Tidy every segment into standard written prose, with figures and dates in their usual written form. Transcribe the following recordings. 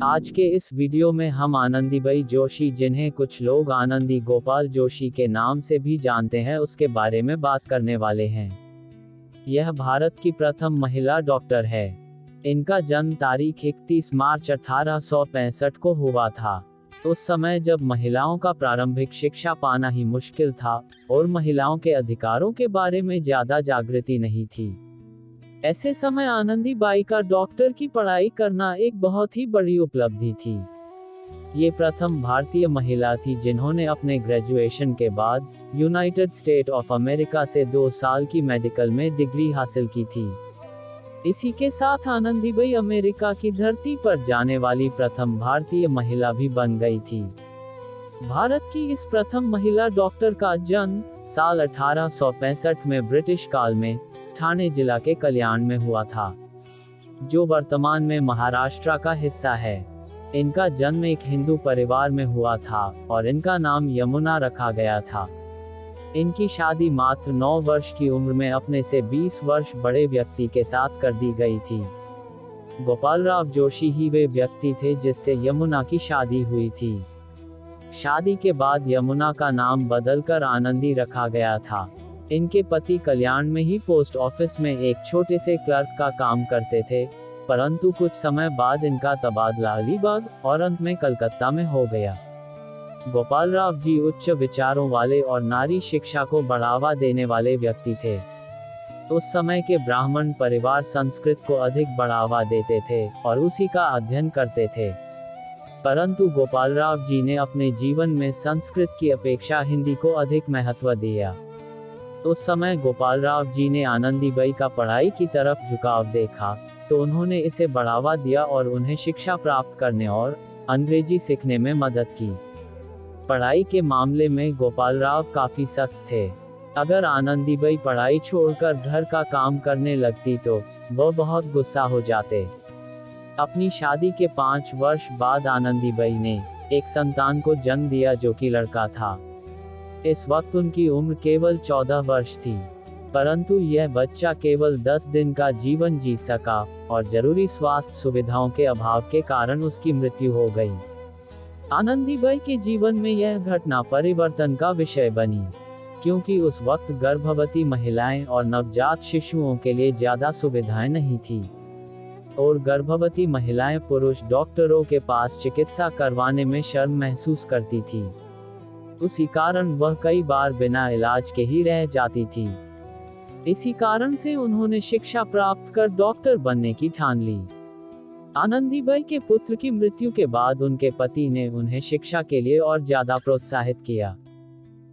आज के इस वीडियो में हम आनंदीबाई जोशी, जिन्हें कुछ लोग आनंदी गोपाल जोशी के नाम से भी जानते हैं, उसके बारे में बात करने वाले हैं। यह भारत की प्रथम महिला डॉक्टर है। इनका जन्म तारीख 31 मार्च 1865 को हुआ था। उस समय जब महिलाओं का प्रारंभिक शिक्षा पाना ही मुश्किल था और महिलाओं के अधिकारों के बारे में ज्यादा जागृति नहीं थी। ऐसे समय आनंदीबाई का डॉक्टर की पढ़ाई करना एक बहुत ही बड़ी उपलब्धि थी। ये प्रथम भारतीय महिला थी जिन्होंने अपने ग्रेजुएशन के बाद यूनाइटेड स्टेट ऑफ अमेरिका से 2 साल की मेडिकल में डिग्री हासिल की थी। इसी के साथ आनंदीबाई अमेरिका की धरती पर जाने वाली प्रथम भारतीय महिला भी बन गई थी। भारत की इस प्रथम महिला डॉक्टर का जन्म साल 1865 में ब्रिटिश काल में ठाणे जिला के कल्याण में हुआ था, जो वर्तमान में महाराष्ट्र का हिस्सा है। इनका जन्म एक हिंदू परिवार में हुआ था और इनका नाम यमुना रखा गया था। इनकी शादी मात्र 9 वर्ष की उम्र में अपने से 20 वर्ष बड़े व्यक्ति के साथ कर दी गई थी। गोपालराव जोशी ही वे व्यक्ति थे जिससे यमुना की शादी हुई थी। शादी के बाद यमुना का नाम बदलकर आनंदी रखा गया था। इनके पति कल्याण में ही पोस्ट ऑफिस में एक छोटे से क्लर्क का काम करते थे, परंतु कुछ समय बाद इनका तबादला अलीबाग और अंत में कलकत्ता में हो गया। गोपालराव जी उच्च विचारों वाले और नारी शिक्षा को बढ़ावा देने वाले व्यक्ति थे। उस समय के ब्राह्मण परिवार संस्कृत को अधिक बढ़ावा देते थे और उसी का अध्ययन करते थे, परंतु गोपालराव जी ने अपने जीवन में संस्कृत की अपेक्षा हिंदी को अधिक महत्व दिया। उस समय गोपालराव जी ने आनंदीबाई का पढ़ाई की तरफ झुकाव देखा, तो उन्होंने इसे बढ़ावा दिया और उन्हें शिक्षा प्राप्त करने और अंग्रेजी सीखने में मदद की। पढ़ाई के मामले में गोपालराव काफी सख्त थे। अगर आनंदीबाई पढ़ाई छोड़कर घर का काम करने लगती तो वह बहुत गुस्सा हो जाते। अपनी शादी के 5 वर्ष बाद आनंदीबाई ने एक संतान को जन्म दिया जो कि लड़का था। इस वक्त उनकी उम्र केवल 14 वर्ष थी, परंतु यह बच्चा केवल 10 दिन का जीवन जी सका और जरूरी स्वास्थ्य सुविधाओं के अभाव के कारण उसकी मृत्यु हो गई। आनंदीबाई के जीवन में यह घटना परिवर्तन का विषय बनी, क्योंकि उस वक्त गर्भवती महिलाएं और नवजात शिशुओं के लिए ज्यादा सुविधाएं नहीं थी और गर्भवती महिलाएं पुरुष डॉक्टरों के पास चिकित्सा करवाने में शर्म महसूस करती थी। उसी कारण वह कई बार बिना इलाज के ही रह जाती थी। इसी कारण से उन्होंने शिक्षा प्राप्त कर डॉक्टर बनने की ठान ली। आनंदीबाई के पुत्र की मृत्यु के बाद उनके पति ने उन्हें शिक्षा के लिए और ज्यादा प्रोत्साहित किया।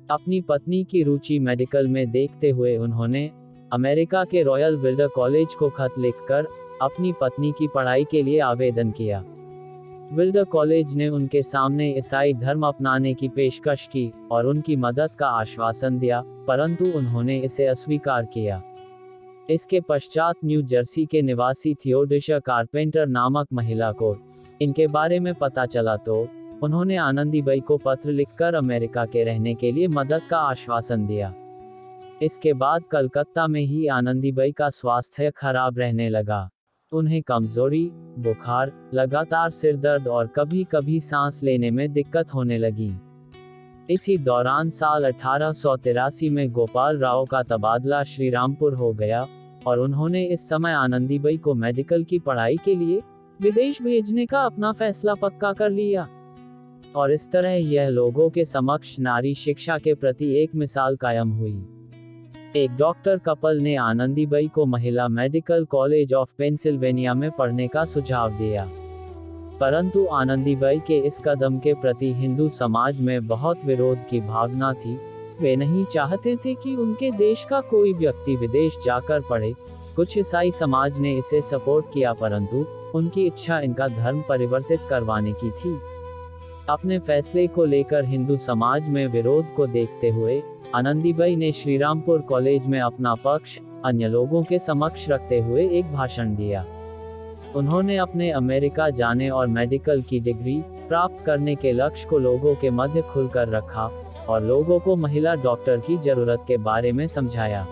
अपनी पत्नी की रुचि मेडिकल में देखते हुए उन्होंने अमेरिका के रॉयल विल्डर कॉलेज को खत लिखकर अपनी पत्नी की पढ़ाई के लिए आवेदन किया। विल्डर कॉलेज ने उनके सामने ईसाई धर्म अपनाने की पेशकश की और उनकी मदद का आश्वासन दिया, परंतु उन्होंने इसे अस्वीकार किया। इसके पश्चात न्यू जर्सी के निवासी थियोडोसिया कारपेंटर नामक महिला को इनके बारे में पता चला तो उन्होंने आनंदीबाई को पत्र लिखकर अमेरिका के रहने के लिए मदद का आश्वासन दिया। इसके बाद कलकत्ता में ही आनंदीबाई का स्वास्थ्य खराब रहने लगा। उन्हें कमजोरी, बुखार, लगातार सिरदर्द और कभी कभी सांस लेने में दिक्कत होने लगी। इसी दौरान साल 1883 में गोपाल राव का तबादला श्रीरामपुर हो गया और उन्होंने इस समय आनंदीबाई को मेडिकल की पढ़ाई के लिए विदेश भेजने का अपना फैसला पक्का कर लिया और इस तरह यह लोगों के समक्ष नारी शिक्षा के प्रति एक मिसाल कायम हुई। एक डॉक्टर कपल ने आनंदीबाई को महिला मेडिकल कॉलेज ऑफ पेंसिल्वेनिया में पढ़ने का सुझाव दिया, परंतु आनंदीबाई के इस कदम के प्रति हिंदू समाज में बहुत विरोध की भावना थी। वे नहीं चाहते थे कि उनके देश का कोई व्यक्ति विदेश जाकर पढ़े। कुछ ईसाई समाज ने इसे सपोर्ट किया, परंतु उनकी इच्छा इनका धर्म परिवर्तित करवाने की थी। अपने फैसले को लेकर हिंदू समाज में विरोध को देखते हुए आनंदीबाई ने श्रीरामपुर कॉलेज में अपना पक्ष अन्य लोगों के समक्ष रखते हुए एक भाषण दिया। उन्होंने अपने अमेरिका जाने और मेडिकल की डिग्री प्राप्त करने के लक्ष्य को लोगों के मध्य खुलकर रखा और लोगों को महिला डॉक्टर की जरूरत के बारे में समझाया।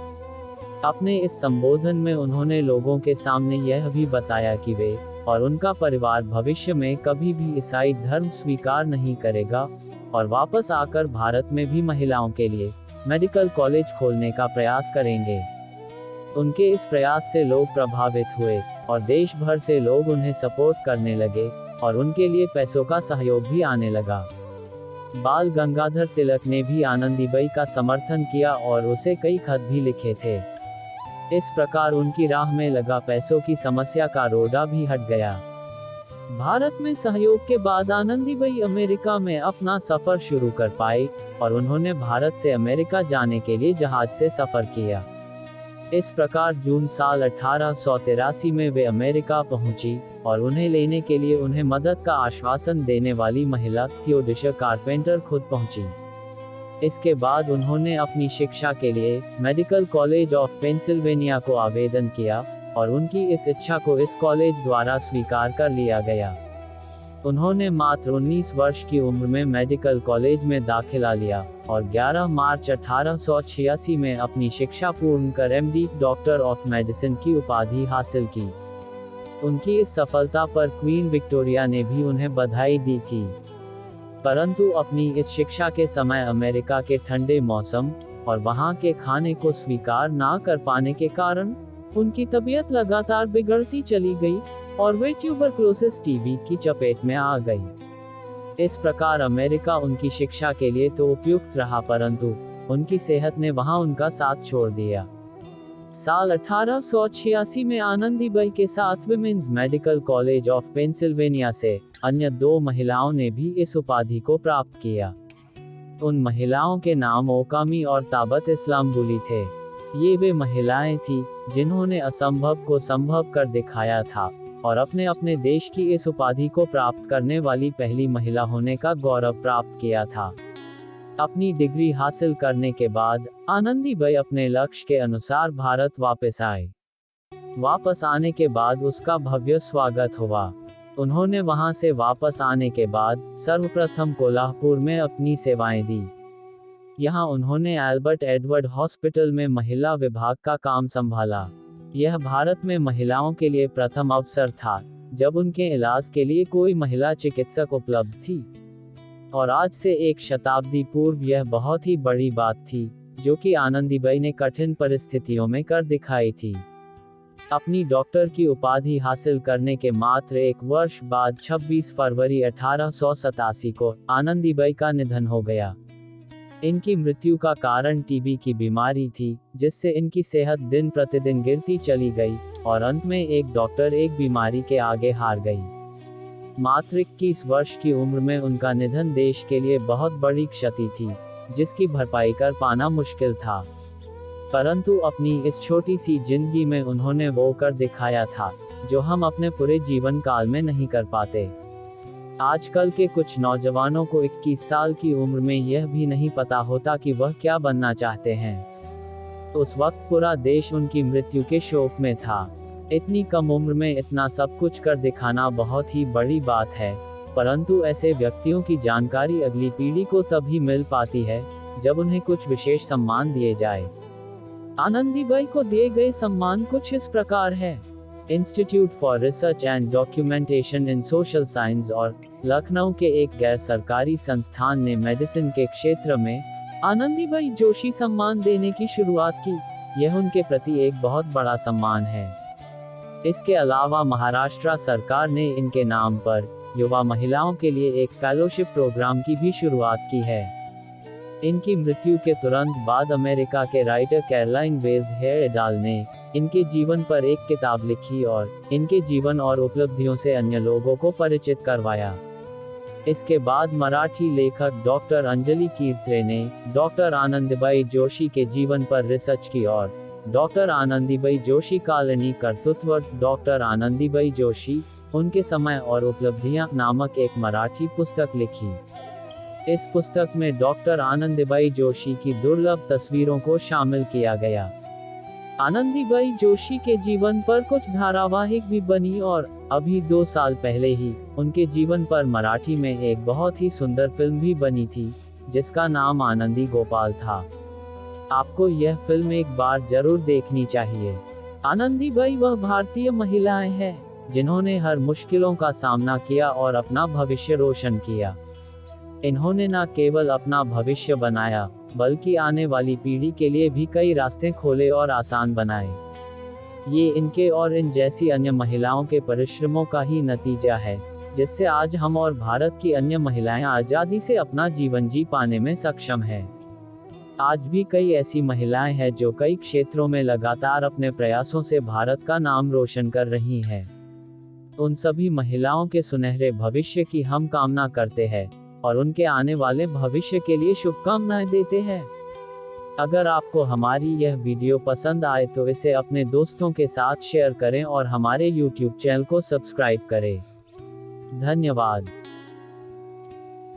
अपने इस संबोधन में उन्होंने लोगों के सामने यह भी बताया कि वे और उनका परिवार भविष्य में कभी भी ईसाई धर्म स्वीकार नहीं करेगा, और वापस आकर भारत में भी महिलाओं के लिए मेडिकल कॉलेज खोलने का प्रयास करेंगे। उनके इस प्रयास से लोग प्रभावित हुए और देश भर से लोग उन्हें सपोर्ट करने लगे और उनके लिए पैसों का सहयोग भी आने लगा। बाल गंगाधर तिलक ने भी आनंदीबाई का समर्थन किया और उसे कई खत भी लिखे थे। इस प्रकार उनकी राह में लगा पैसों की समस्या का रोड़ा भी हट गया। भारत में सहयोग के बाद आनंदीबाई अमेरिका में अपना सफर शुरू कर पाए और उन्होंने भारत से अमेरिका जाने के लिए जहाज से सफर किया। इस प्रकार जून साल 1883 में वे अमेरिका पहुंची और उन्हें लेने के लिए उन्हें मदद का आश्वासन देने वाली महिला थियोडोसिया कारपेंटर खुद पहुंची। इसके बाद उन्होंने अपनी शिक्षा के लिए मेडिकल कॉलेज ऑफ पेंसिल्वेनिया को आवेदन किया और उनकी इस इच्छा को इस कॉलेज द्वारा स्वीकार कर लिया गया। उन्होंने मात्र 19 वर्ष की उम्र में मेडिकल कॉलेज में दाखिला लिया और 11 मार्च 1886 में अपनी शिक्षा पूर्ण कर एमडी डॉक्टर ऑफ मेडिसिन की उपाधि हासिल की। उनकी इस सफलता पर क्वीन विक्टोरिया ने भी उन्हें बधाई दी थी। परंतु अपनी इस शिक्षा के समय अमेरिका के ठंडे मौसम और वहां के खाने को स्वीकार ना कर पाने के कारण उनकी तबीयत लगातार बिगड़ती चली गई और वे ट्यूबरक्लोसिस टीबी की चपेट में आ गई। इस प्रकार अमेरिका उनकी शिक्षा के लिए तो उपयुक्त रहा, परंतु उनकी सेहत ने वहां उनका साथ छोड़ दिया। साल 1886 में आनंदीबाई के साथ women's medical college of Pennsylvania से अन्य 2 महिलाओं ने भी इस उपाधि को प्राप्त किया। उन महिलाओं के नाम ओकामी और ताबत इस्लामबुली थे। ये वे महिलाएं थीं जिन्होंने असंभव को संभव कर दिखाया था और अपने अपने देश की इस उपाधि को प्राप्त करने वाली पहली महिला होने का गौरव प्राप्त किया था। अपनी डिग्री हासिल करने के बाद आनंदीबाई अपने लक्ष्य के अनुसार भारत वापस आए। वापस आने के बाद उसका भव्य स्वागत हुआ। उन्होंने वहां से वापस आने के बाद सर्वप्रथम कोल्हापुर में अपनी सेवाएं दी। यहां उन्होंने एल्बर्ट एडवर्ड हॉस्पिटल में महिला विभाग का काम संभाला। यह भारत में महिलाओं के लिए प्रथम अवसर था जब उनके इलाज के लिए कोई महिला चिकित्सक उपलब्ध थी, और आज से 1 शताब्दी पूर्व यह बहुत ही बड़ी बात थी जो कि आनंदीबाई ने कठिन परिस्थितियों में कर दिखाई थी। अपनी डॉक्टर की उपाधि हासिल करने के मात्र 1 वर्ष बाद 26 फरवरी 1887 को आनंदीबाई का निधन हो गया। इनकी मृत्यु का कारण टीबी की बीमारी थी, जिससे इनकी सेहत दिन प्रतिदिन गिरती चली गई और अंत में एक डॉक्टर एक बीमारी के आगे हार गई। मात्र 21 वर्ष की उम्र में उनका निधन देश के लिए बहुत बड़ी क्षति थी, जिसकी भरपाई कर पाना मुश्किल था। परंतु अपनी इस छोटी सी जिंदगी में उन्होंने वो कर दिखाया था जो हम अपने पूरे जीवन काल में नहीं कर पाते। आजकल के कुछ नौजवानों को 21 साल की उम्र में यह भी नहीं पता होता कि वह क्या बनना चाहते हैं। उस वक्त पूरा देश उनकी मृत्यु के शोक में था। इतनी कम उम्र में इतना सब कुछ कर दिखाना बहुत ही बड़ी बात है, परंतु ऐसे व्यक्तियों की जानकारी अगली पीढ़ी को तभी मिल पाती है जब उन्हें कुछ विशेष सम्मान दिए जाए। आनंदीबाई को दिए गए सम्मान कुछ इस प्रकार है। Institute for research and documentation in social science और लखनऊ के एक गैर सरकारी संस्थान ने मेडिसिन के क्षेत्र में आनंदीबाई जोशी सम्मान देने की शुरुआत की। यह उनके प्रति एक बहुत बड़ा सम्मान है। इसके अलावा महाराष्ट्र सरकार ने इनके नाम पर युवा महिलाओं के लिए एक फेलोशिप प्रोग्राम की भी शुरुआत की है। इनकी मृत्यु के तुरंत बाद अमेरिका के राइटर कैरोलाइन वेल्स हेयरडाल ने इनके जीवन पर एक किताब लिखी और इनके जीवन और उपलब्धियों से अन्य लोगों को परिचित करवाया। इसके बाद मराठी लेखक डॉक्टर अंजलि कीर्त्रे ने डॉक्टर आनंदीबाई जोशी के जीवन पर रिसर्च की और डॉक्टर आनंदीबाई जोशी कालनी कर्तृत्व डॉक्टर आनंदीबाई जोशी उनके समय और उपलब्धियां नामक एक मराठी पुस्तक लिखी। इस पुस्तक में डॉक्टर आनंदीबाई जोशी की दुर्लभ तस्वीरों को शामिल किया गया। आनंदीबाई जोशी के जीवन पर कुछ धारावाहिक भी बनी और अभी 2 साल पहले ही उनके जीवन पर मराठी में एक बहुत ही सुंदर फिल्म भी बनी थी जिसका नाम आनंदी गोपाल था। आपको यह फिल्म एक बार जरूर देखनी चाहिए। आनंदीबाई वह भारतीय महिलाएं हैं जिन्होंने हर मुश्किलों का सामना किया और अपना भविष्य रोशन किया। इन्होंने न केवल अपना भविष्य बनाया, बल्कि आने वाली पीढ़ी के लिए भी कई रास्ते खोले और आसान बनाए। ये इनके और इन जैसी अन्य महिलाओं के परिश्रमों का ही नतीजा है, जिससे आज हम और भारत की अन्य महिलाएं आज़ादी से अपना जीवन जी पाने में सक्षम हैं। आज भी कई ऐसी महिलाएं हैं जो कई क्षेत्रों में लगातार अपने प्रयासों से भारत का नाम रोशन कर रही हैं। उन सभी महिलाओं के सुनहरे भविष्य की हम कामना करते हैं और उनके आने वाले भविष्य के लिए शुभकामनाएं देते हैं। अगर आपको हमारी यह वीडियो पसंद आए तो इसे अपने दोस्तों के साथ शेयर करें और हमारे YouTube चैनल को सब्सक्राइब करें। धन्यवाद।